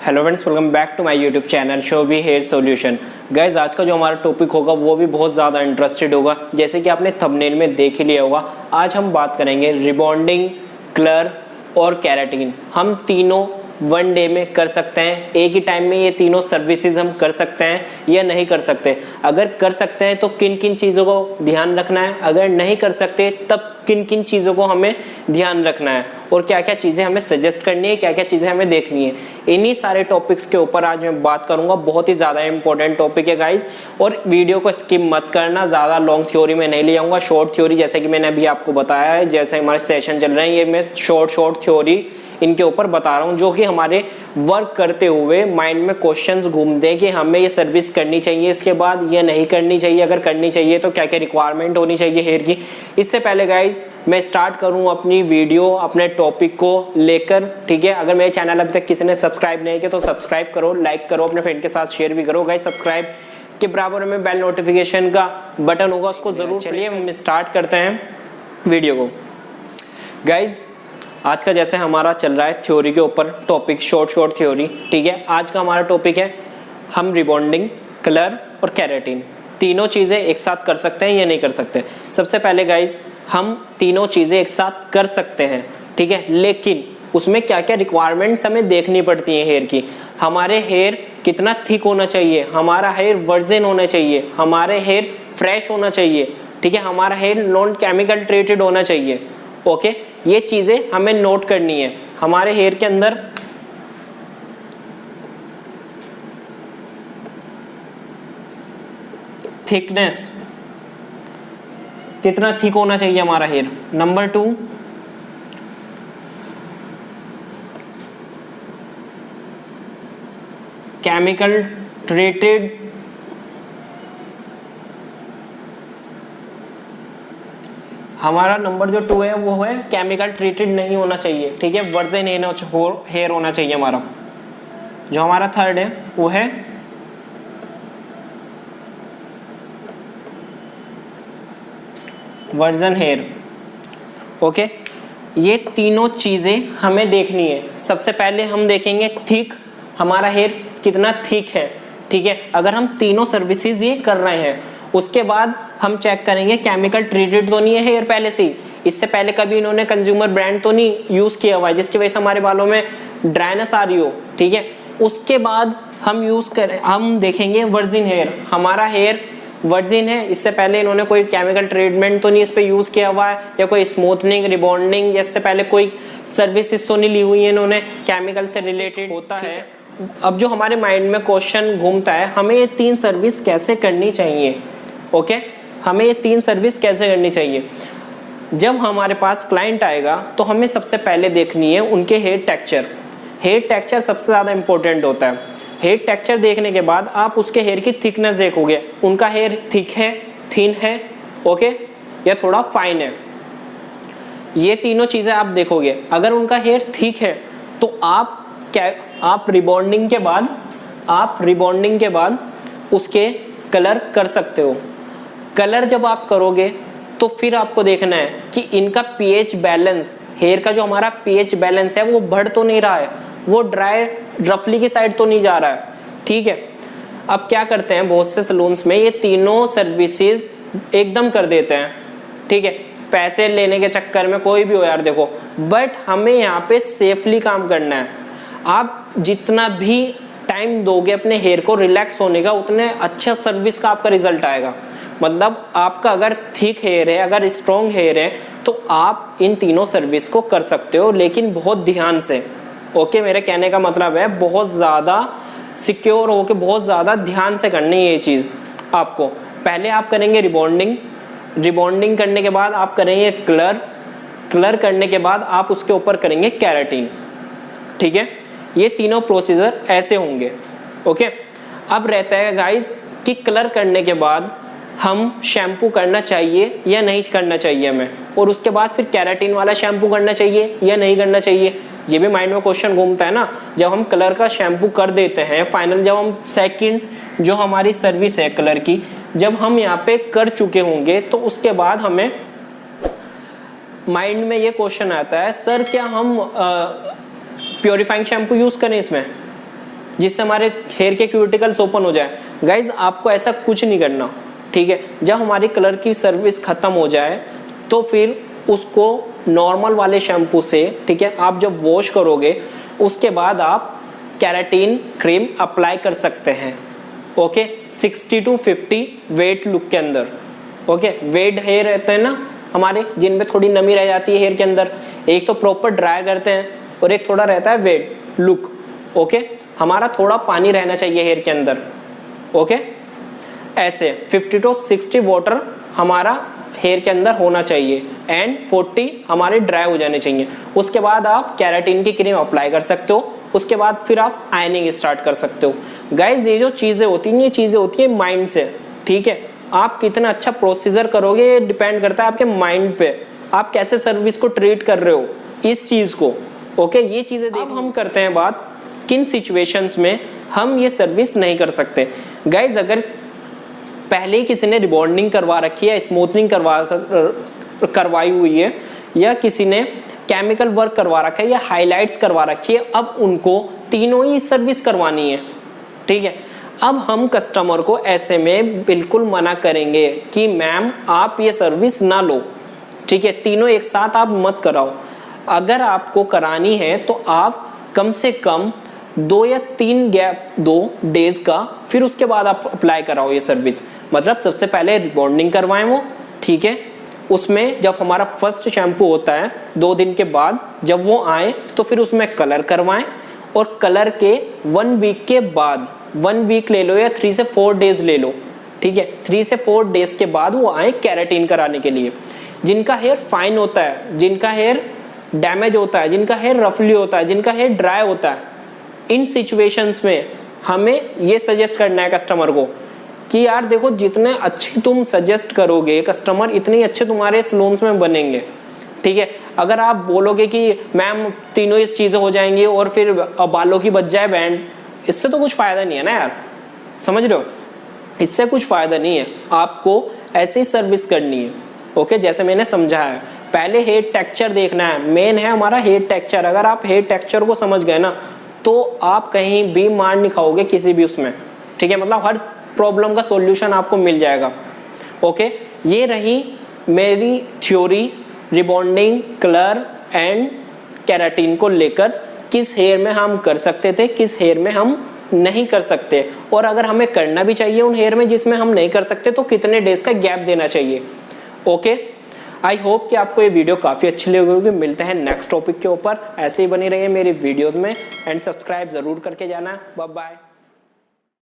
Hello friends, welcome back to my YouTube channel Shobhi hair solution. Guys, आज का जो हमारा टॉपिक होगा वो भी बहुत ज़्यादा इंटरेस्टेड होगा। जैसे कि आपने थंबनेल में देख ही लिया होगा, आज हम बात करेंगे रिबॉन्डिंग, क्लर और केराटिन। हम तीनों वन डे में कर सकते हैं, एक ही टाइम में ये तीनों सर्विसेज हम कर सकते हैं या नहीं कर सकते। अगर कर सकते हैं तो किन किन चीज़ों को ध्यान रखना है, अगर नहीं कर सकते तब किन किन चीज़ों को हमें ध्यान रखना है और क्या क्या चीज़ें हमें सजेस्ट करनी है, क्या क्या चीज़ें हमें देखनी है। इन्हीं सारे टॉपिक्स के ऊपर आज मैं बात करूंगा। बहुत ही ज़्यादा इंपॉर्टेंट टॉपिक है गाइज, और वीडियो को स्किप मत करना। ज़्यादा लॉन्ग थ्योरी में नहीं ले आऊँगा, शॉर्ट थ्योरी जैसे कि मैंने अभी आपको बताया है। जैसे हमारे सेशन चल रहे हैं, ये मैं शॉर्ट थ्योरी इनके ऊपर बता रहा हूँ, जो कि हमारे वर्क करते हुए माइंड में क्वेश्चंस घूमते हैं कि हमें ये सर्विस करनी चाहिए, इसके बाद ये नहीं करनी चाहिए, अगर करनी चाहिए तो क्या क्या रिक्वायरमेंट होनी चाहिए हेयर की। इससे पहले गाइज मैं स्टार्ट करूँ अपनी वीडियो अपने टॉपिक को लेकर, ठीक है। अगर मेरे चैनल अभी तक किसी ने सब्सक्राइब नहीं किया तो सब्सक्राइब करो, लाइक करो, अपने फ्रेंड के साथ शेयर भी करो। गाइज, सब्सक्राइब के बराबर में बेल नोटिफिकेशन का बटन होगा, उसको जरूर। चलिए हम स्टार्ट करते हैं वीडियो को। गाइज, आज का जैसे हमारा चल रहा है थ्योरी के ऊपर टॉपिक, शॉर्ट थ्योरी, ठीक है। आज का हमारा टॉपिक है हम रिबॉन्डिंग, कलर और केराटिन तीनों चीज़ें एक साथ कर सकते हैं या नहीं कर सकते। सबसे पहले गाइज, हम तीनों चीज़ें एक साथ कर सकते हैं, ठीक है, लेकिन उसमें क्या क्या रिक्वायरमेंट्स हमें देखनी पड़ती हैं हेयर की। हमारे हेयर कितना थिक होना चाहिए, हमारा हेयर वर्जिन होना चाहिए, हमारे हेयर फ्रेश होना चाहिए, ठीक है, हमारा हेयर नॉन केमिकल ट्रीटेड होना चाहिए। ओके, ये चीज़ें हमें नोट करनी है। हमारे हेयर के अंदर थिकनेस कितना थिक होना चाहिए हमारा हेयर। नंबर 2, केमिकल ट्रीटेड हमारा नंबर जो 2 है वो है केमिकल ट्रीटेड नहीं होना चाहिए, ठीक है, वर्जिन हेयर होना चाहिए हमारा। जो हमारा 3rd है वो है वर्जिन हेयर। ओके, ये तीनों चीज़ें हमें देखनी है। सबसे पहले हम देखेंगे थिक, हमारा हेयर कितना थिक है, ठीक है। अगर हम तीनों सर्विसेज ये कर रहे हैं, उसके बाद हम चेक करेंगे केमिकल ट्रीटेड तो नहीं है हेयर पहले से ही, इससे पहले कभी इन्होंने कंज्यूमर ब्रांड तो नहीं यूज़ किया हुआ है जिसकी वजह से हमारे बालों में ड्राइनेस आ रही हो, ठीक है। उसके बाद हम देखेंगे वर्जिन हेयर, हमारा हेयर वर्जिन है, इससे पहले इन्होंने कोई केमिकल ट्रीटमेंट तो नहीं इस पर यूज़ किया हुआ है, या कोई स्मूथनिंग, रिबॉन्डिंग, इससे पहले कोई सर्विसेज तो नहीं ली हुई है इन्होंने केमिकल से रिलेटेड होता है। अब जो हमारे माइंड में क्वेश्चन घूमता है, हमें ये 3 सर्विस कैसे करनी चाहिए। ओके, हमें ये 3 सर्विस कैसे करनी चाहिए। जब हमारे पास क्लाइंट आएगा तो हमें सबसे पहले देखनी है उनके हेयर टेक्सचर। हेयर टेक्सचर सबसे ज़्यादा इंपॉर्टेंट होता है। हेयर टेक्सचर देखने के बाद आप उसके हेयर की थिकनेस देखोगे, उनका हेयर थिक है, थिन है, ओके, या थोड़ा फाइन है। ये तीनों चीज़ें आप देखोगे। अगर उनका हेयर थिक है तो आप रिबॉन्डिंग के बाद उसके कलर कर सकते हो। कलर जब आप करोगे तो फिर आपको देखना है कि इनका पीएच बैलेंस, हेयर का जो हमारा पीएच बैलेंस है वो बढ़ तो नहीं रहा है, वो ड्राई रफली की साइड तो नहीं जा रहा है, ठीक है। अब क्या करते हैं, बहुत से सलून्स में ये तीनों सर्विसेज एकदम कर देते हैं, ठीक है, पैसे लेने के चक्कर में, कोई भी हो यार, देखो, बट हमें यहाँ पे सेफली काम करना है। आप जितना भी टाइम दोगे अपने हेयर को रिलैक्स होने का, उतने अच्छा सर्विस का आपका रिजल्ट आएगा। मतलब आपका अगर थिक हेयर है, अगर स्ट्रॉन्ग हेयर है, तो आप इन तीनों सर्विस को कर सकते हो, लेकिन बहुत ध्यान से। ओके, मेरे कहने का मतलब है बहुत ज़्यादा सिक्योर होकर, बहुत ज़्यादा ध्यान से करनी है ये चीज़ आपको। पहले आप करेंगे रिबॉन्डिंग करने के बाद आप करेंगे कलर करने के बाद आप उसके ऊपर करेंगे केराटिन, ठीक है। ये तीनों प्रोसीजर ऐसे होंगे। ओके, अब रहता है गाइज कि कलर करने के बाद हम शैम्पू करना चाहिए या नहीं करना चाहिए हमें, और उसके बाद फिर केराटिन वाला शैम्पू करना चाहिए या नहीं करना चाहिए। ये भी माइंड में क्वेश्चन घूमता है ना। जब हम कलर का शैम्पू कर देते हैं फाइनल, जब हम सेकंड जो हमारी सर्विस है कलर की, जब हम यहाँ पे कर चुके होंगे, तो उसके बाद हमें माइंड में ये क्वेश्चन आता है, सर क्या हम प्योरीफाइंग शैम्पू यूज़ करें इसमें? जिससे हमारे हेयर के क्यूटिकल्स ओपन हो जाए। गाइज आपको ऐसा कुछ नहीं करना, ठीक है। जब हमारी कलर की सर्विस खत्म हो जाए तो फिर उसको नॉर्मल वाले शैम्पू से, ठीक है, आप जब वॉश करोगे उसके बाद आप केराटिन क्रीम अप्लाई कर सकते हैं। ओके, 60 to 50 वेट लुक के अंदर। ओके, वेट हेयर रहते हैं ना हमारे, जिनमें थोड़ी नमी रह जाती है हेयर के अंदर, एक तो प्रॉपर ड्राई करते हैं और एक थोड़ा रहता है वेट लुक। ओके, हमारा थोड़ा पानी रहना चाहिए हेयर के अंदर। ओके, ऐसे 50 to 60 वाटर हमारा हेयर के अंदर होना चाहिए एंड 40 हमारे ड्राई हो जाने चाहिए। उसके बाद आप केराटिन की क्रीम अप्लाई कर सकते हो, उसके बाद फिर आप आयनिंग स्टार्ट कर सकते हो। गाइज ये जो चीज़ें होती हैं, ये चीज़ें होती हैं माइंड से, ठीक है। आप कितना अच्छा प्रोसीजर करोगे ये डिपेंड करता है आपके माइंड पे, आप कैसे सर्विस को ट्रीट कर रहे हो इस चीज़ को। ओके, ये चीज़ें अब हम करते हैं बात किन सिचुएशंस में हम ये सर्विस नहीं कर सकते। गाइज अगर पहले ही किसी ने रिबॉन्डिंग करवा रखी है, स्मूथनिंग करवाई हुई है, या किसी ने केमिकल वर्क करवा रखा है या हाइलाइट्स करवा रखी है, अब उनको तीनों ही सर्विस करवानी है, ठीक है। अब हम कस्टमर को ऐसे में बिल्कुल मना करेंगे कि मैम आप ये सर्विस ना लो, ठीक है, तीनों एक साथ आप मत कराओ। अगर आपको करानी है तो आप कम से कम 2 या 3 गैप 2 डेज का, फिर उसके बाद आप अप्लाई कराओ ये सर्विस। मतलब सबसे पहले रिबॉन्डिंग करवाएं वो, ठीक है। उसमें जब हमारा फर्स्ट शैम्पू होता है 2 दिन के बाद जब वो आए तो फिर उसमें कलर करवाएं, और कलर के 1 वीक के बाद, 1 वीक ले लो या 3 से 4 डेज ले लो, ठीक है, 3 से 4 डेज के बाद वो आए केराटिन कराने के लिए। जिनका हेयर फाइन होता है, जिनका हेयर डैमेज होता है, जिनका हेयर रफली होता है, जिनका हेयर ड्राई होता है, इन सिचुएशंस में हमें ये सजेस्ट करना है कस्टमर को कि यार देखो, जितने अच्छी तुम सजेस्ट करोगे कस्टमर, इतने अच्छे तुम्हारे सलून्स में बनेंगे, ठीक है। अगर आप बोलोगे कि मैम तीनों इस चीज़ें हो जाएंगी और फिर बालों की बच जाए बैंड, इससे तो कुछ फ़ायदा नहीं है ना यार, समझ रहे हो, इससे कुछ फ़ायदा नहीं है। आपको ऐसे ही सर्विस करनी है। ओके, जैसे मैंने समझाया है, पहले हेयर टेक्सचर देखना है, मेन है हमारा हेयर टेक्सचर। अगर आप हेयर टेक्सचर को समझ गए ना तो आप कहीं भी मार नहीं खाओगे किसी भी उसमें, ठीक है। मतलब हर प्रॉब्लम का सॉल्यूशन आपको मिल जाएगा। ओके, ये रही मेरी theory rebonding, colour and keratin को लेकर, किस हेयर में हम कर सकते थे, किस हेयर में हम नहीं कर सकते, और अगर हमें करना भी चाहिए उन हेयर में जिसमें हम नहीं कर सकते तो कितने डेज का गैप देना चाहिए। ओके, आई होप कि आपको ये वीडियो काफ़ी अच्छी लगी होगी। मिलते हैं नेक्स्ट टॉपिक के ऊपर, ऐसे ही बनी रहिए मेरी वीडियोज़ में एंड सब्सक्राइब ज़रूर करके जाना। Bye bye.